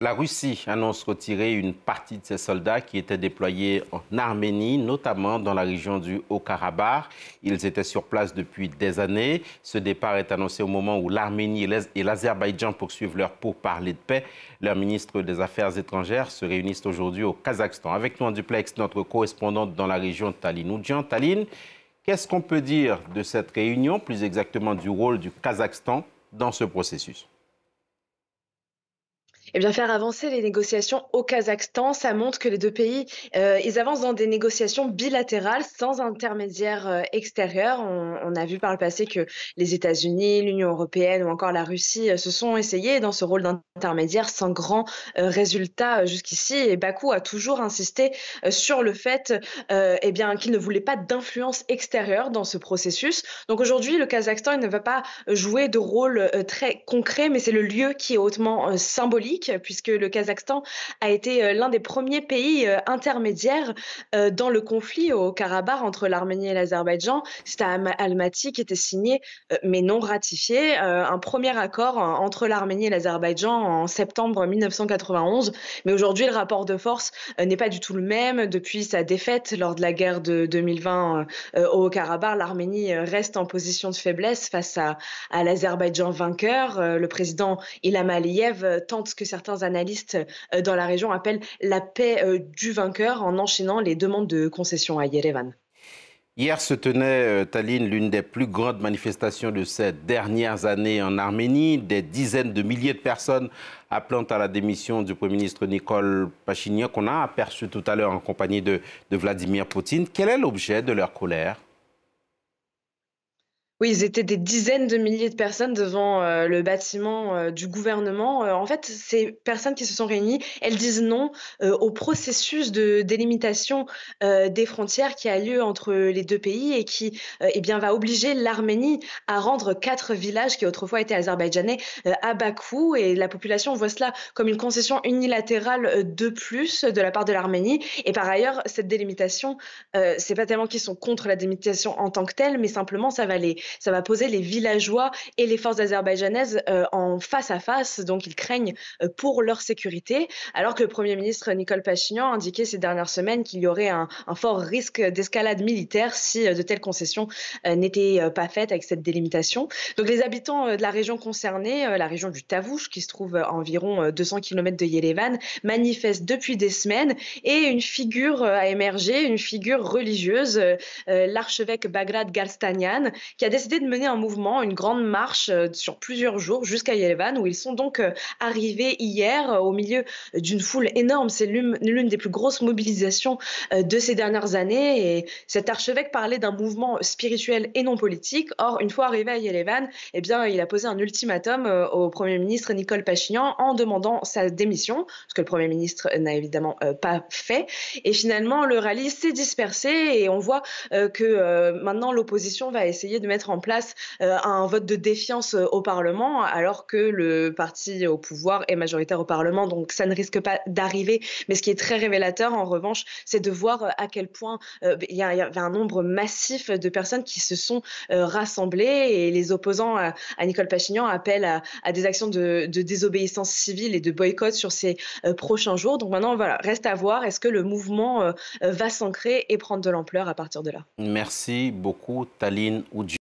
La Russie annonce retirer une partie de ses soldats qui étaient déployés en Arménie, notamment dans la région du Haut-Karabakh. Ils étaient sur place depuis des années. Ce départ est annoncé au moment où l'Arménie et l'Azerbaïdjan poursuivent leur pourparlers de paix. Leurs ministres des Affaires étrangères se réunissent aujourd'hui au Kazakhstan. Avec nous en duplex, notre correspondante dans la région, Taline Oudjian. Taline, qu'est-ce qu'on peut dire de cette réunion, plus exactement du rôle du Kazakhstan dans ce processus? Eh bien, faire avancer les négociations au Kazakhstan, ça montre que les deux pays, ils avancent dans des négociations bilatérales sans intermédiaire extérieur. On a vu par le passé que les États-Unis, l'Union européenne ou encore la Russie se sont essayés dans ce rôle d'intermédiaire sans grand résultat jusqu'ici. Et Bakou a toujours insisté sur le fait eh bien, qu'il ne voulait pas d'influence extérieure dans ce processus. Donc aujourd'hui, le Kazakhstan il ne va pas jouer de rôle très concret, mais c'est le lieu qui est hautement symbolique puisque le Kazakhstan a été l'un des premiers pays intermédiaires dans le conflit au Karabakh entre l'Arménie et l'Azerbaïdjan. C'était à Almaty qui était signé mais non ratifié un premier accord entre l'Arménie et l'Azerbaïdjan en septembre 1991. Mais aujourd'hui, le rapport de force n'est pas du tout le même. Depuis sa défaite lors de la guerre de 2020 au Karabakh, l'Arménie reste en position de faiblesse face à l'Azerbaïdjan vainqueur. Le président Ilham Aliyev tente ce que certains analystes dans la région appellent la paix du vainqueur en enchaînant les demandes de concessions à Yerevan. Hier se tenait, Taline, l'une des plus grandes manifestations de ces dernières années en Arménie. Des dizaines de milliers de personnes appelant à la démission du Premier ministre Nicole Pachinian, qu'on a aperçu tout à l'heure en compagnie de Vladimir Poutine. Quel est l'objet de leur colère? Oui, ils étaient des dizaines de milliers de personnes devant le bâtiment du gouvernement. En fait, ces personnes qui se sont réunies, elles disent non au processus de délimitation des frontières qui a lieu entre les deux pays et qui eh bien, va obliger l'Arménie à rendre 4 villages qui autrefois étaient azerbaïdjanais à Bakou. Et la population voit cela comme une concession unilatérale de plus de la part de l'Arménie. Et par ailleurs, cette délimitation, c'est pas tellement qu'ils sont contre la délimitation en tant que telle, mais simplement ça va poser les villageois et les forces azerbaïdjanaises en face à face, donc ils craignent pour leur sécurité, alors que le Premier ministre Nicole Pachinian a indiqué ces dernières semaines qu'il y aurait un fort risque d'escalade militaire si de telles concessions n'étaient pas faites avec cette délimitation. Donc les habitants de la région concernée, la région du Tavouche, qui se trouve à environ 200 km de Yerevan, manifestent depuis des semaines et une figure a émergé, une figure religieuse, l'archevêque Bagrat Galstanian, qui a décidé de mener un mouvement, une grande marche sur plusieurs jours jusqu'à Yerevan, où ils sont donc arrivés hier au milieu d'une foule énorme. C'est l'une des plus grosses mobilisations de ces dernières années. Et cet archevêque parlait d'un mouvement spirituel et non politique. Or, une fois arrivé à Yerevan, eh bien, il a posé un ultimatum au Premier ministre Nicole Pachinian en demandant sa démission, ce que le Premier ministre n'a évidemment pas fait. Et finalement, le rallye s'est dispersé et on voit que maintenant l'opposition va essayer de mettre en place un vote de défiance au Parlement, alors que le parti au pouvoir est majoritaire au Parlement, donc ça ne risque pas d'arriver. Mais ce qui est très révélateur, en revanche, c'est de voir à quel point il y avait un nombre massif de personnes qui se sont rassemblées, et les opposants à Nicole Pachinian appellent à des actions de désobéissance civile et de boycott sur ces prochains jours. Donc maintenant, voilà, reste à voir, est-ce que le mouvement va s'ancrer et prendre de l'ampleur à partir de là. Merci beaucoup, Taline Oudjian.